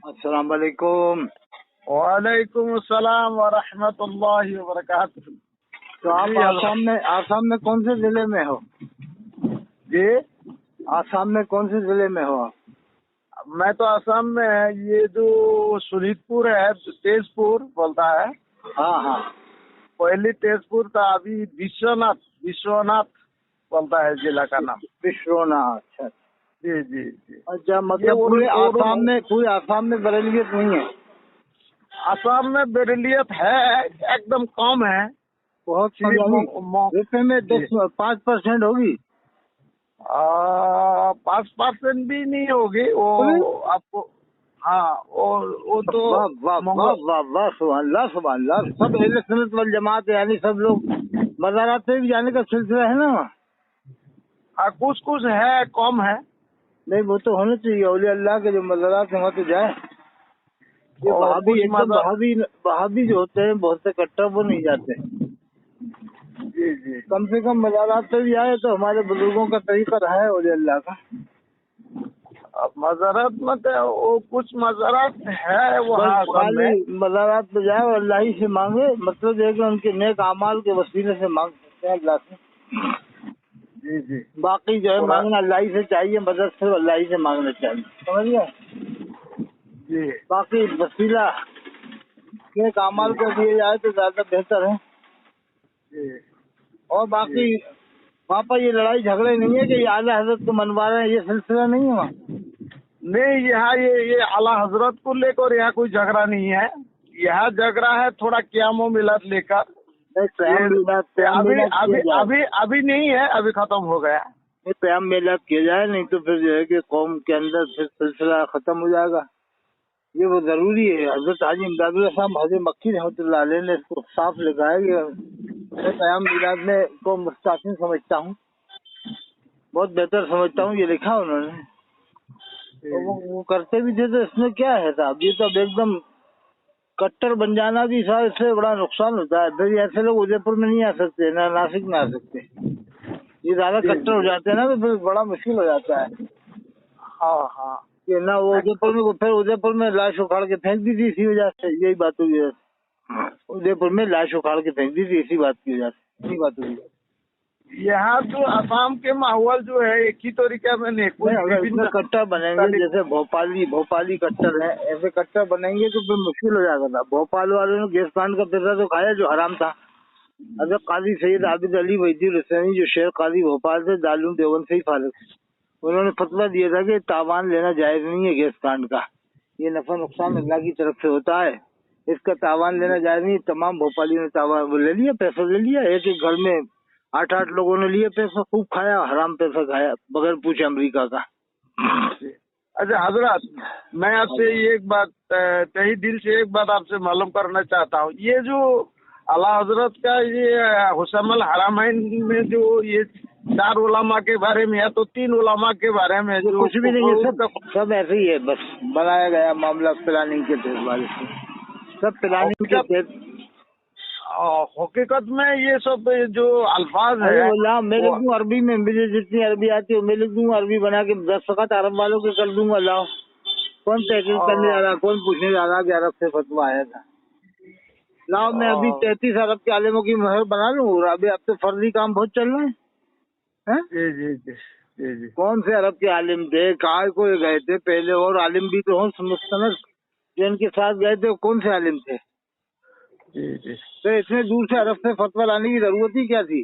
السلام علیکم۔ وعلیکم السلام ورحمۃ اللہ وبرکاتہ۔ تو آپ آسام میں کون سے ضلع میں ہو؟ جی آسام میں کون سے ضلع میں ہو آپ؟ میں تو آسام میں ہے، یہ جو شہید پور ہے، تیز پور بولتا ہے۔ ہاں ہاں، پہلی تیز پور تھا، ابھی وشوناتھ بولتا ہے ضلع کا نام۔ بشرونا، اچھا جی جی جی۔ اچھا، مطلب پورے آسام میں بریلیت نہیں ہے؟ آسام میں بیرلیت ہے، ایک دم کم ہے، بہت روپے میں 5% ہوگی۔ 5% بھی نہیں ہوگی وہ آپ کو۔ ہاں وہ تو واہ واہ واہ واہ واہ، سبحان اللہ سبحان اللہ۔ سب اہل سنت والجماعت یعنی سب لوگ مزارات پہ بھی جانے کا سلسلہ ہے نا وہاں؟ کچھ ہے، کم ہے۔ نہیں، وہ تو ہونا چاہیے، اولیاء اللہ کے جو مزارات ہیں وہاں تو جائے۔ یہ وہابی جو ہوتے ہیں بہت سے کٹر، وہ نہیں جاتے۔ جی جی، کم سے کم مزارات پہ بھی آئے تو ہمارے بزرگوں کا طریقہ رہا ہے اولیاء اللہ کا۔ اب مزارات میں تو وہ کچھ مزارات ہے وہاں خالی مزارات پہ جائے اور اللہ ہی سے مانگے، مطلب ہے کہ ان کے نیک اعمال کے وسیلے سے مانگ سکتے ہیں اللہ سے۔ جی جی، باقی جو ہے مانگنا اللہ ہی سے چاہیے، مدد صرف اللہ ہی سے مانگنا چاہیے، سمجھ گئے؟ جی باقی وسیلہ نیک اعمال کو دیے جائے تو زیادہ بہتر ہے۔ جی، اور باقی وہاں پر یہ لڑائی جھگڑے نہیں ہے کہ یہ اعلیٰ حضرت کو منوا رہے ہیں، یہ سلسلہ نہیں ہے وہاں؟ نہیں، یہاں یہ اعلیٰ حضرت کو لے کر یہاں کوئی جھگڑا نہیں ہے، یہاں جھگڑا ہے تھوڑا قیام و ملت لے کر۔ ابھی نہیں ہے، ابھی ختم ہو گیا۔ قیام میلاد کیا جائے، نہیں تو پھر جو ہے کہ قوم کے اندر پھر سلسلہ ختم ہو جائے گا۔ یہ وہ ضروری ہے۔ حضرت حاجی امداد اللہ صاحب حاجی مکی رحمۃ اللہ علیہ نے اس کو صاف لکھا ہے کہ میں قیام میلاد میں کو مستحسن سمجھتا ہوں، بہت بہتر سمجھتا ہوں، یہ لکھا انہوں نے۔ وہ کرتے بھی تھے تو اس میں کیا ہے صاحب، یہ تو اب ایک دم کٹر بن جانا بھی صاحب اس سے بڑا نقصان ہوتا ہے۔ پھر ایسے لوگ ادے پور میں نہیں آ سکتے، نہ ناسک میں آ سکتے، یہ زیادہ کٹر ہو جاتے ہیں نا تو پھر بڑا مشکل ہو جاتا ہے۔ ہاں ہاں، کہ نہ وہ ادے پور میں، پھر ادے پور میں لاش اکھاڑ کے پھینک دی تھی اسی وجہ سے، یہی بات ہوئی ہے۔ ادے پور میں لاش اکھاڑ کے پھینک دی تھی اسی بات کی وجہ سے، یہی بات ہوئی ہے۔ یہاں تو آسام کے ماحول جو ہے ایک ہی طریقہ میں نہیں، کٹر بنیں گے جیسے بھوپالی کٹر ہے، ایسے کٹر بنیں گے تو پھر مشکل ہو جائے گا۔ بھوپال والوں نے گیس پلانٹ کا پیسہ تو کھایا جو حرام تھا۔ حضرت قاضی سید عابد علی وحیدی الحسینی جو شیخ قاضی بھوپال سے دارالعلوم دیوبند سے ہی فارغ، انہوں نے فتویٰ دیا تھا کہ تاوان لینا جائز نہیں ہے گیس پلانٹ کا، یہ نفع نقصان اللہ کی طرف سے ہوتا ہے، اس کا تاوان لینا جائز نہیں۔ تمام بھوپالیوں نے تاوان لے لیا، پیسہ لے لیا، ایک ایک گھر میں 8 لوگوں نے لیے پیسہ، خوب کھایا، حرام پیسہ کھایا بغیر پوچھے امریکہ کا۔ اچھا حضرت، میں آپ سے ایک بات تہی دل سے ایک بات آپ سے معلوم کرنا چاہتا ہوں، یہ جو اعلیٰ حضرت کا یہ حسام الحرمین میں جو یہ 4 علماء کے بارے میں یا تو 3 علماء کے بارے میں جو کچھ بھی نہیں ہے، سب ایسے ہی ہے، بس بنایا گیا معاملہ پلاننگ کے تحت والے سے، سب پلاننگ کے تحت۔ حقیقت میں یہ سب جو الفاظ ہے میں لکھ دوں عربی میں، مجھے جتنی عربی آتی ہے میں لکھ دوں، عربی بنا کے 10 فقط عرب والوں کے کر دوں گا۔ لاؤ، کون تحقیق کرنے جا رہا، کون پوچھنے جا رہا کہ عرب سے فتویٰ آیا تھا؟ لاؤ، میں ابھی 33 عرب کے عالموں کی مہر بنا لوں، اور ابھی اب تو فرضی کام بہت چل رہے ہیں۔ جی جی جی جی، کون سے عرب کے عالم تھے، کہاں کو گئے تھے پہلے، اور عالم بھی تو ہوں مستند جو ان کے ساتھ گئے تھے، کون سے عالم تھے؟ جی جی، تو اتنے دور سے عرب سے فتویٰ لانے کی ضرورت ہی کیا تھی؟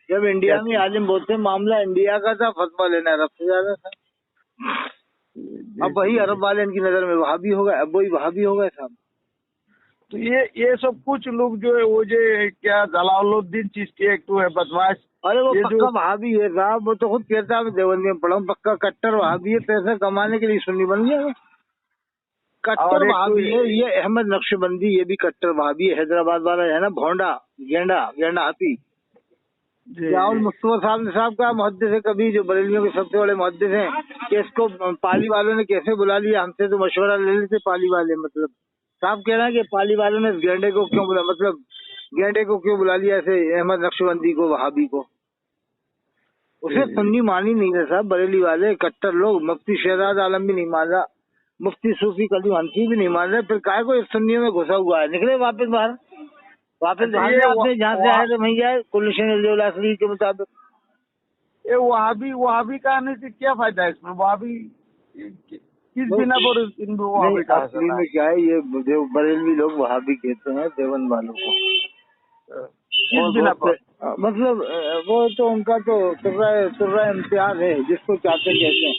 جب انڈیا میں عالم بولتے معاملہ انڈیا کا تھا، فتویٰ لینا عرب سے زیادہ تھا۔ اب وہی عرب والے ان کی نظر میں وہابی ہو گئے، اب وہی وہابی ہو گئے صاحب۔ تو یہ سب کچھ لوگ جو ہے وہ جو کیا جلال الدین چشتی ایک تو ہے بدماش، ارے وہ پکا وہابی ہے صاحب، وہ تو خود کہتا ہے دیوبندی میں پڑھا ہوں، پکا کٹر وہابی ہے، پیسہ کمانے کے لیے سنی بن گیا ہے، کٹر وہابی ہے۔ یہ احمد نقش بندی یہ بھی کٹر وہابی ہے، حیدرآباد والا ہے نا، بھونڈا گینڈا ہاتھی، ضیاء المصطفیٰ صاحب کا محدث ہے، کبھی جو بریلیوں کے سب سے بڑے محدث ہیں، کہ اس کو پالی والوں نے کیسے بلا لیا، ہم سے تو مشورہ لے لیتے پالی والے، مطلب صاحب کہہ رہا ہے کہ پالی والوں نے اس گینڈے کو کیوں بلا، مطلب گینڈے کو کیوں بلا لیا ایسے احمد نقش بندی کو، وہابی کو، اسے سنی مانی نہیں ہے صاحب، بریلی والے کٹر لوگ، مفتی شہزاد عالم بھی نہیں مان رہا، मुफ्ती सूफी कलीम हनफी भी नहीं मान रहे, फिर काय को इस सुन्नियों में घुसा हुआ है। निकले वापस बाहर, वापस बाहर ये आपने जहाँ से आए थे वहीं जाए, कुल्लुशन असली के मुताबिक। ये वहाबी कहने से क्या फायदा है इसमें? वहाबी किस बिना पर इन वहाबी नहीं, कहा असली जाता में क्या है, ये जो बरेलवी लोग वहाबी कहते हैं देवबंद वालों को। है? किस बिना पर? मतलब वो तो उनका तो तुर्रा इम्तियाज है, जिसको चाहते कहते हैं।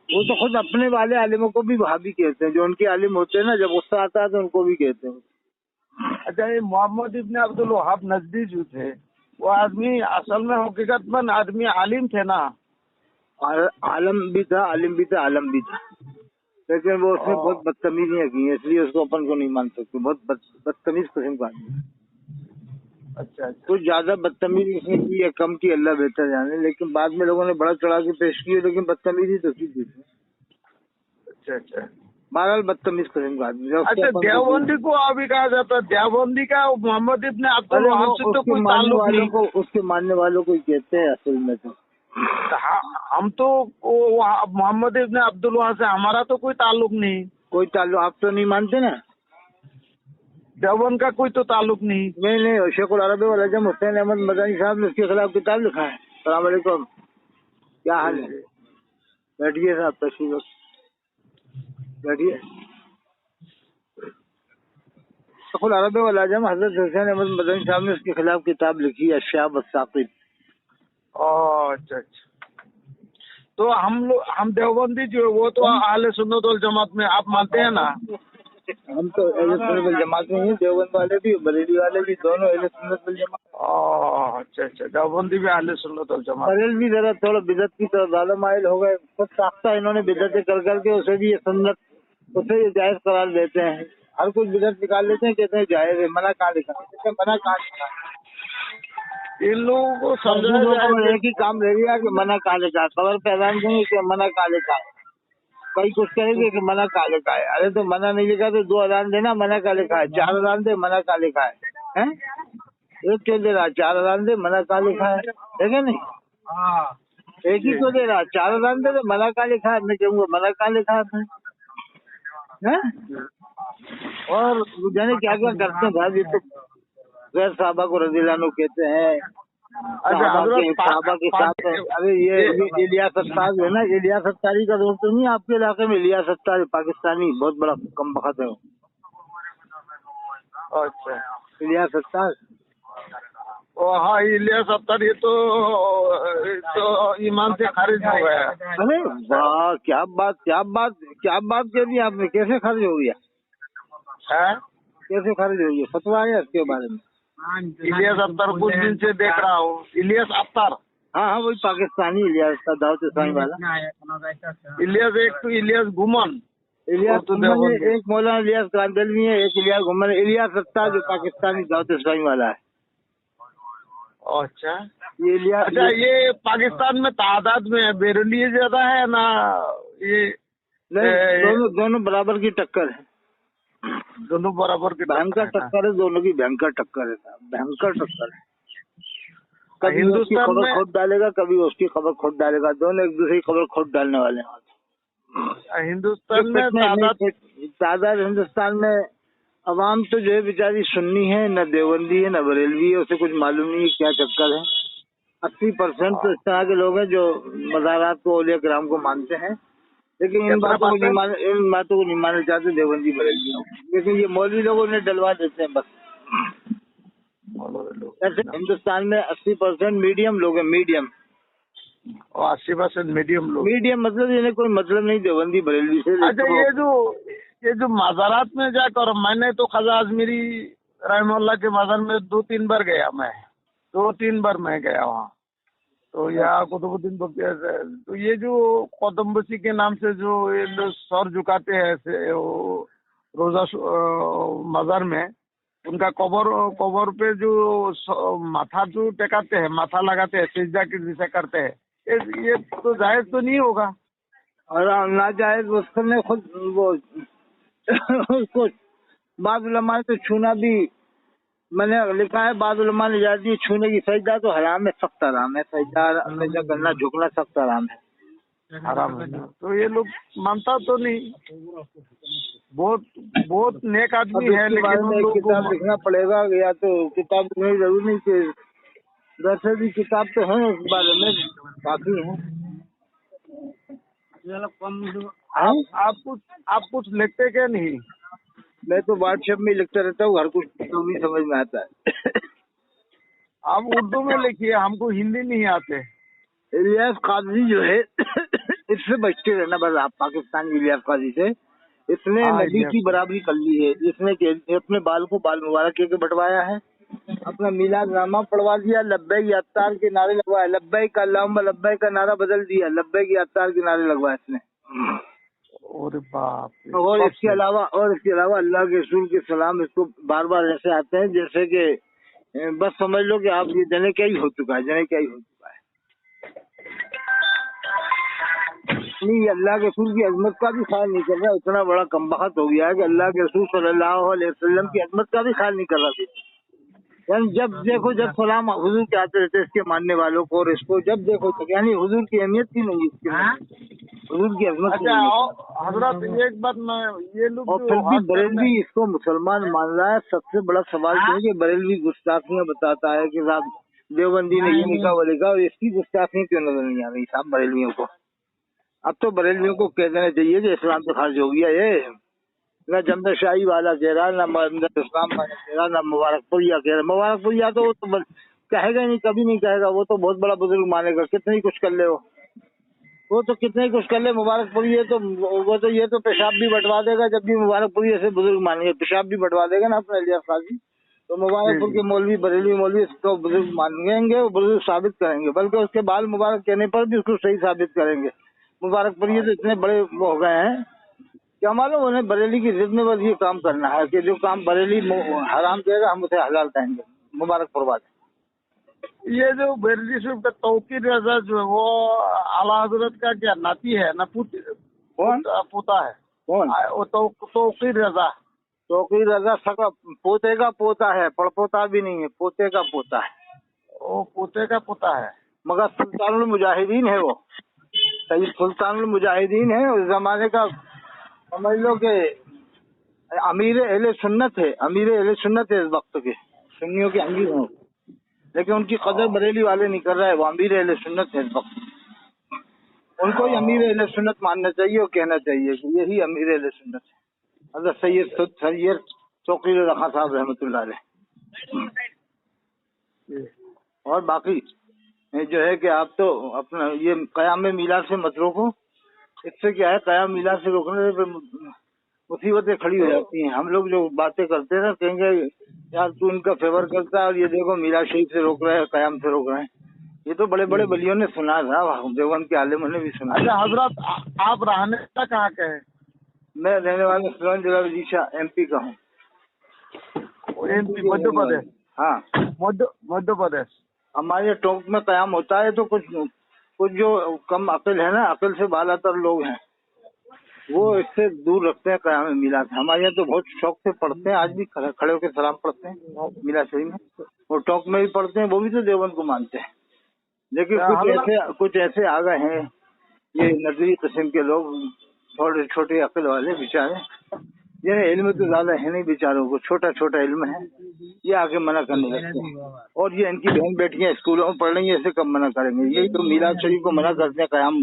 वो तो खुद अपने वाले आलिमों को भी वहाबी कहते हैं, जो उनके आलिम होते हैं ना, जब गुस्सा आता है तो उनको भी कहते हैं। अच्छा, ये मोहम्मद इब्न अब्दुल वहाब नजदी जो थे, वो आदमी असल में हकीकतमंद आदमी आलिम थे ना? आलम भी था, आलिम भी था, आलम भी था, लेकिन वो उसने बहुत बदतमीजियाँ की हैं, इसलिए उसको अपन को नहीं मान सकते। बहुत बदतमीज किस्म का आदमी। अच्छा अच्छा कुछ ज्यादा बदतमीजी इसने की या कम की, अल्लाह बेहतर जाने, लेकिन बाद में लोगों ने बड़ा चढ़ा के पेश की, लेकिन बदतमीजी तो की थी। अच्छा अच्छा बहरहाल बदतमीज किस्म का आदमी। अच्छा, देवबंदी को अभी कहा जाता है। देवबंदी का मोहम्मद इब्न अब्दुल वहाब से तो कोई ताल्लुक नहीं। उसके मानने वालों को ही कहते हैं असल में तो। हम तो मोहम्मद इब्न अब्दुल वहाब से हमारा तो कोई ताल्लुक नहीं। कोई ताल्लुक आप तो नहीं मानते ना? देवबंद का कोई तो ताल्लुक नहीं। नहीं, शेखुल अरब वल अजम हुसैन अहमद मदनी साहब ने उसके खिलाफ किताब लिखा है। अस्सलाम वालेकुम, क्या हाल है? बैठिए साहब, तशरीफ बैठिए। शेखुल अरब वल अजम हजरत हुसैन अहमद मदनी साहब ने उसके खिलाफ किताब लिखी है, अश्शाब वस्साक़िब। अच्छा अच्छा, तो हम देवबंदी जो है वो तो अहले सुन्नत वल जमात में आप मानते हैं ना? हम तो अहले सुन्नत वल जमात में ही, देवबंद वाले भी, बरेली वाले भी, दोनों अहले सुन्नत वल जमात। अच्छा अच्छा, देवबंदी भी अहले सुन्नत वल जमात। बरेलवी जरा थोड़ा बिदत की तरफ ज्यादा माइल हो गए। खुद साख्ता इन्होंने बिदतें कर करके उसे भी ये सुन्नत, उसे ये जायज करार देते हैं। हर कुछ बिदत निकाल लेते हैं, कहते हैं जायज है। मना कहाँ लिखा? मना कहाँ लिखा? इन लोगों को समझाया जाए एक ही काम रह गया कि मना कहाँ लिखा। खबर पे अजान देंगे कि मना कहाँ लिखा है, कई कुछ कहेंगे कि मना कहाँ लिखा है। अरे तो मना नहीं लिखा तो 2 अजान देना, मना कहाँ लिखा है? 4 अजान दे, मना कहाँ लिखा है? एक क्यों दे रहा? 4 अजान दे, मना कहाँ लिखा है? देखे नहीं? एक ही क्यों दे रहा? 4 अजान दे, मना कहाँ लिखा है? मैं कहूँगा मना कहाँ लिखा है? और जाने क्या क्या करते हैं भाई। तो गैर साहबा को रज़ियल्लाहु अन्हु कहते हैं, साहबा के साथ। अरे ये इलियास सत्तार है ना, इलियास सत्तारी का दोस्त तो नहीं आपके इलाके में? इलियास सत्तार पाकिस्तानी, बहुत बड़ा कम बखत है वो। अच्छा, इलियास सत्तार। हाँ, इलियास सत्तार, ये तो ईमान से खारिज हो गया। अरे वाह, क्या बात कह दी आपने। कैसे खारिज हो गया? कैसे खारिज हो गया? फतवा है इसके बारे में? इलियास अख्तर कुछ दिन से देख रहा हूँ। इलियास अख्तर, हाँ, वही पाकिस्तानी इलियास का, दाऊद इस्लामी वाला। इलियास, एक तो इलियास घुमन, इलियास घुमन, एक मौलाना इलियास कांदलवी है, एक इलियास घुमन। इलियास सत्तार जो पाकिस्तानी दाऊद इस्लामी वाला है। अच्छा, ये इलियास। अच्छा, ये पाकिस्तान में तादाद में बेरली ज्यादा है ना? ये नहीं, दोनों बराबर की टक्कर है। दोनों बराबर की भयंकर टक्कर है, दोनों की भयंकर टक्कर है, भयंकर टक्कर है। कभी हिंदुस्तान में खबर खोद डालेगा, कभी उसकी खबर खोद डालेगा। दोनों एक दूसरे की खबर खोद डालने वाले हैं। हिंदुस्तान में तादाद हिंदुस्तान में अवाम तो जो है बेचारी सुन्नी है, न देवबंदी है, न बरेलवी है। उसे कुछ मालूम नहीं है क्या चक्कर है। 80% तो इस तरह के लोग हैं जो मज़ारात को, औलिया किराम को मानते हैं, लेकिन इन बातों को नहीं मानना चाहते देवबंदी बरेलवी। लेकिन ये मौलवी लोग उन्हें डलवा देते हैं बस। ऐसे हिंदुस्तान में 80% मीडियम लोग हैं, मीडियम। 80% मीडियम मतलब इन्हें कोई मतलब नहीं देवबंदी बरेलवी से। अच्छा, ये जो मज़ारात में जाकर, मैंने तो ख्वाजा आजमीरी रहमतुल्लाह के मज़ार में 2-3 बार गया। मैं 2-3 बार मैं गया वहाँ। तो यहाँ कुतुबुद्दीन बख्तियार से, तो ये जो कौतुम्बसी के नाम से जो ये लोग सर झुकाते हैं रोजा मज़ार में, उनका कबर पे जो माथा जो टेकाते हैं, माथा लगाते हैं, सिजदा के जैसा करते हैं, ये तो जायज तो नहीं होगा। और नाजायज उसने खुद वो उसको बाद उलमा ने तो छूना भी, मैंने लिखा है बाद उलमा ने इजाज़त दी छूने की। सजदा तो हराम है, सख्त हराम है। सजदा करना, झुकना सख्त हराम है। हराम है ना, तो ये लोग मानता तो नहीं, बहुत नेक आदमी है, इसके लेकिन बारे में उन एक लोगों किताब को लिखना पड़ेगा, या तो किताब लिखने की जरूर नहीं कि वैसे भी किताब तो है इस बारे में काफी है। आप कुछ लिखते क्या नहीं? मैं तो व्हाट्सएप में लिखता रहता हूँ, हर कुछ तो भी समझ में आता है। आप उर्दू में लिखिए, हमको हिंदी नहीं आते। इलियास काजी जो है इससे बचते रहना बस आप, पाकिस्तान के इलियास काजी से। इसने हाँ, नबी की बराबरी कर ली है। इसने अपने बाल को बाल मुबारक के बंटवाया है, अपना मिलाद नामा पढ़वा दिया, लब्बैक अत्तार के नारे लगवाए, लब्बैक का अल्लाहुम्मा लब्बैक का नारा बदल दिया, लब्बैक अत्तार के नारे लगवाए इसने। अरे बाप रे। और इसके अलावा अल्लाह के रसूल के सलाम इसको बार बार ऐसे आते हैं जैसे कि बस समझ लो कि आप ये जने क्या ही हो चुका है, जने क्या ही हो चुका है। नहीं, अल्लाह के रसूल की अजमत का भी ख्याल नहीं कर रहा, इतना बड़ा कमबख्त हो गया है कि अल्लाह के रसूल सल्लल्लाहु अलैहि वसल्लम की अजमत का भी ख्याल नहीं कर रहा। यानी जब देखो जब सलाम हुजूर के आते रहते इसके मानने वालों को, और इसको जब देखो तो यानी हुजूर की अहमियत की नहीं, इसकी हुजूर की अजमत की नहीं। हजरत एक बात मैं, ये लोग और फिर भी बरेलवी इसको मुसलमान मान रहा है। सबसे बड़ा सवाल ये है कि बरेलवी गुस्ताखियां बताता है कि साहब देवबंदी ने ये लिखा वो लिखा, और इसकी गुस्ताखियां क्यों नजर नहीं आ रही साहब बरेलवियों को? अब तो बरेलवियों को कह देना चाहिए कि इस्लाम से खारिज हो गया ये। न जमद शाही वाला कह रहा, न मोहम्मद इस्लाम वाला कह रहा, न मुबारकपुरिया कह रहा। मुबारकपुरिया तो वो तो कहेगा नहीं, कभी नहीं कहेगा, वो तो बहुत बड़ा बुजुर्ग मानेगा, कितने ही कुछ कर ले वो तो कितने ही कुछ कर ले। मुबारकपुरी तो वो तो ये तो पेशाब भी बंटवा देगा, जब भी मुबारकपुरी ऐसे बुजुर्ग मानेंगे पेशाब भी बंटवा देगा ना अपना इलियास काजी। तो मुबारकपुर के मौलवी बरेलवी मौलवी इसको बुजुर्ग मानेंगे, वो बुजुर्ग साबित करेंगे, बल्कि उसके बाल मुबारक कहने पर भी उसको सही साबित करेंगे। मुबारकपुरी तो इतने बड़े हो गए हैं, क्या मालूम उन्हें बरेली की जिद में बस ये काम करना है कि जो काम बरेली हराम कहेगा हम उसे हलाल कहेंगे। मुबारकपुर वाले ये जो बरेली शरीफ का तौकीर रजा जो है वो आला हजरत का क्या नाती है ना पोता है? कौन? वो तौकीर रजा। तौकीर रजा सका पोते का पोता है, पड़पोता भी नहीं है, पोते का पोता है। वो पोते का पोता है, मगर सुल्तानुल मुजाहिदीन है वो, सही सुल्तानुल मुजाहिदीन है। उस जमाने का समझ लो कि अमीर अहले सुन्नत है, अमीर अहले सुन्नत है इस वक्त के, सुन्नियों के अमीर हैं, लेकिन उनकी कदर बरेली वाले नहीं कर रहा है। वो अमीर अहले सुन्नत है इस वक्त, उनको ही अमीर अहले सुन्नत मानना चाहिए और कहना चाहिए कि यही अमीर अहले सुन्नत है। हज़रत सैयद तौकीर रखा साहब रहमतुल्लाह अलैह। और बाकी जो है कि आप तो अपना ये क़याम मीलाद से मत रोको। इससे क्या है, क़याम मीलाद से रोकने से मुसीबतें खड़ी हो जाती हैं। हम लोग जो बातें करते हैं ना, कहेंगे यार तू इनका फेवर करता है और ये देखो मीलाद शरीफ से रोक रहे हैं, क़याम से रोक रहे हैं। ये तो बड़े बड़े वलियों ने सुना था, देवबंद के आलिमों ने भी सुना। अच्छा हजरत आप रहने का कहाँ के हैं? मैं रहने वाला सिलवान जिला विदिशा MP का हूँ। MP मध्य प्रदेश? हाँ मध्य प्रदेश। हमारे टोंक में क़याम होता है तो कुछ जो कम अकल है ना, अकल से बालातर लोग हैं, वो इससे दूर रखते हैं क़याम मीलाद। हमारे यहाँ तो बहुत शौक से पढ़ते हैं, आज भी खड़े होकर सलाम पढ़ते हैं मीलाद शरीफ में, और टोंक में भी पढ़ते हैं, वो भी तो देवबंद को मानते हैं। लेकिन कुछ ऐसे आ गए हैं ये नजरी किस्म के लोग, थोड़े छोटे अकल वाले बेचारे, ये इल्म तो ज्यादा है नहीं बेचारों को, छोटा छोटा इल्म है, ये आके मना करने लगते हैं। और ये इनकी बहन बेटियां स्कूलों में पढ़ रही हैं, ऐसे कब मना करेंगे? यही तो मीलाद शरीफ को मना करते हैं, क़याम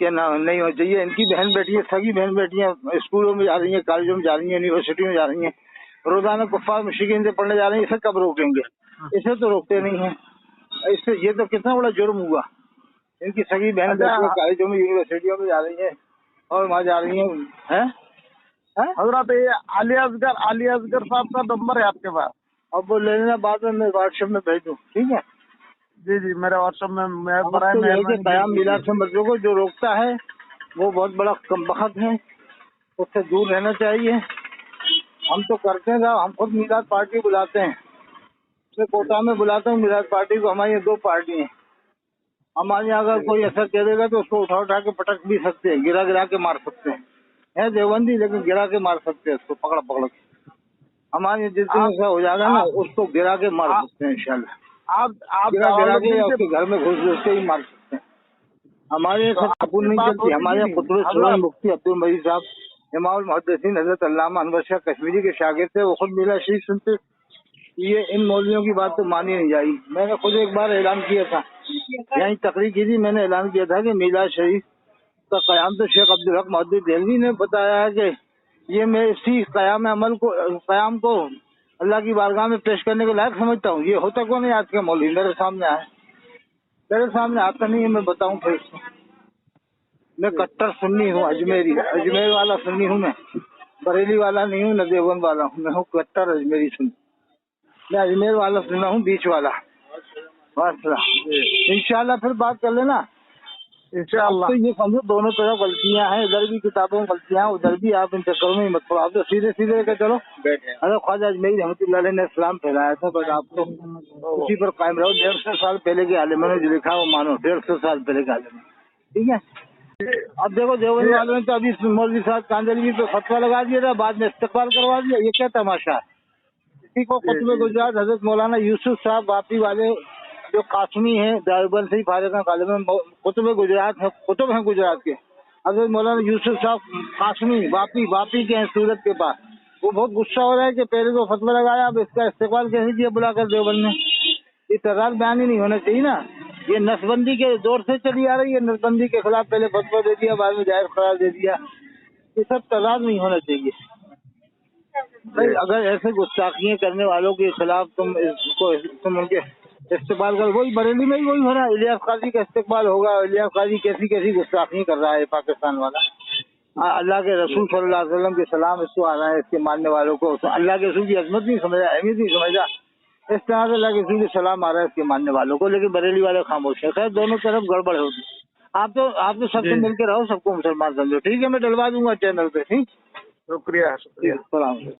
के ना नहीं होना चाहिए। इनकी बहन बेटियां, सगी बहन बेटियां स्कूलों में जा रही हैं, कॉलेजों में जा रही हैं, यूनिवर्सिटी में जा रही हैं, रोजाना कुफ्फार मुश्रिकीन से पढ़ने जा रही हैं, इसे कब रोकेंगे? इसे तो रोकते नहीं है। इससे ये तो कितना बड़ा जुर्म हुआ। इनकी सगी बहन बेटियां कॉलेजों में यूनिवर्सिटियों में जा रही है और वहाँ जा रही हैं। हजरत ये अली असगर साहब का नंबर है आपके पास? अब वो ले लेना, बाद में मैं व्हाट्सएप में भेज दूँ, ठीक है? जी मेरे व्हाट्सएप में मैं क़याम मीलाद से बच्चों को जो रोकता है वो बहुत बड़ा कमबख्त है, उससे दूर रहना चाहिए। हम तो करते हैं, हम खुद मीलाद पार्टी बुलाते हैं, मैं कोटा में बुलाता हूँ मीलाद पार्टी को। हमारी 2 पार्टी हैं। हमारे यहाँ अगर कोई ऐसा कह देगा तो उसको उठा के पटक भी सकते हैं, गिरा के मार सकते हैं। है देवबंदी लेकिन गिरा के मार सकते हैं उसको, पकड़ के। हमारे जिस दिन ऐसा हो जाएगा ना, उसको गिरा के मार सकते हैं इंशाल्लाह। आप गिरा के उसके घर में घुस के ही मार सकते हैं। ہمارے تو ایسے آپ قبول سے نہیں بات چلتی. ہوتی ہمارے نہیں قطب حضرت. سلام مفتی عبد المجید صاحب امام المحدثین حضرت علامہ انور شاہ کشمیری کے شاگرد تھے. وہ خود میلا شریف سنتے. یہ ان مولویوں کی بات تو مانی نہیں جائے گی. میں نے خود ایک بار اعلان کیا تھا, یہیں تقریر کی تھی, میں نے اعلان کیا تھا کہ میلاد شریف کا قیام تو شیخ عبدالحق محدث دہلوی نے بتایا ہے کہ یہ میں اسی قیام کو اللہ کی بارگاہ میں پیش کرنے کے لائق سمجھتا ہوں. یہ ہوتا کون ہے آج کے مولوی؟ میرے سامنے آئے, میرے سامنے آتا نہیں ہے, میں بتاؤں پھر اس کو. میں کٹر سنی ہوں, اجمیر والا سنی ہوں. میں بریلی والا نہیں ہوں, نہ دیوبند والا ہوں. میں ہوں کٹر اجمیری سنی. میں اجمیر والا سنا ہوں, بیچ والا. انشاءاللہ پھر بات کر لینا. انشاءاللہ. تو یہ سمجھو دونوں طرف غلطیاں ہیں, ادھر بھی کتابوں میں غلطیاں ہیں, ادھر بھی. آپ ان چکروں میں مت پڑو, آپ تو سیدھے سیدھے کہ چلو. اگر خواجہ اجمیری رحمۃ اللہ علیہ نے اسلام پھیلایا تھا, بس آپ تو اسی پر قائم رہو. 150 سال پہلے کے عالم نے جو لکھا وہ مانو, 150 سال پہلے کے عالم. ٹھیک ہے. اب دیکھو دیوبند والوں نے تو ابھی مولوی صاحب کاندلوی پہ فتویٰ لگا دیا تھا, بعد میں استقبال کروا دیا. یہ کیا تماشا ہے؟ اسی کو قطب گجرات حضرت مولانا یوسف صاحب واپی والے جو قاسمی ہیں, دیوبند سے ہی فارغ ہیں, غالباً قطب گجرات ہیں, قطب ہیں گجرات کے. حضرت مولانا یوسف صاحب قاسمی واپی کے ہیں, سورت کے پاس. وہ بہت غصہ ہو رہا ہے کہ پہلے تو فتویٰ لگایا, اب اس کا استقبال کیسے کیا بلا کر دیوبند نے. یہ تضاد بیان ہی نہیں ہونا چاہیے نا. یہ نسبندی کے دور سے چلی آ رہی ہے. نسبندی کے خلاف پہلے فتویٰ دے دیا, بعد میں جائز قرار دے دیا. یہ سب تضاد نہیں ہونا چاہیے بھائی. اگر ایسے گستاخیاں کرنے والوں کے خلاف تم ان کے استقبال کر, وہی بریلی میں ہی وہی ہو رہا ہے. الیاس قاضی کا استقبال ہوگا. الیاس قاضی کیسی گستاخیاں کر رہا ہے پاکستان والا. اللہ کے رسول صلی اللہ علیہ وسلم کے سلام اس کو آ رہا ہے, اس کے ماننے والوں کو. اللہ کے رسول کی عظمت نہیں سمجھا, اہمیت نہیں سمجھا. اس طرح سے اللہ کے رسول کے سلام آ رہا ہے اس کے ماننے والوں کو, لیکن بریلی والے خاموش ہیں. خیر دونوں طرف گڑبڑ ہوگی. آپ تو سب سے مل کے رہو, سب کو مسلمان سمجھو. ٹھیک ہے, میں ڈلوا دوں گا چینل پہ. ٹھیک, شکریہ. السلام علیکم.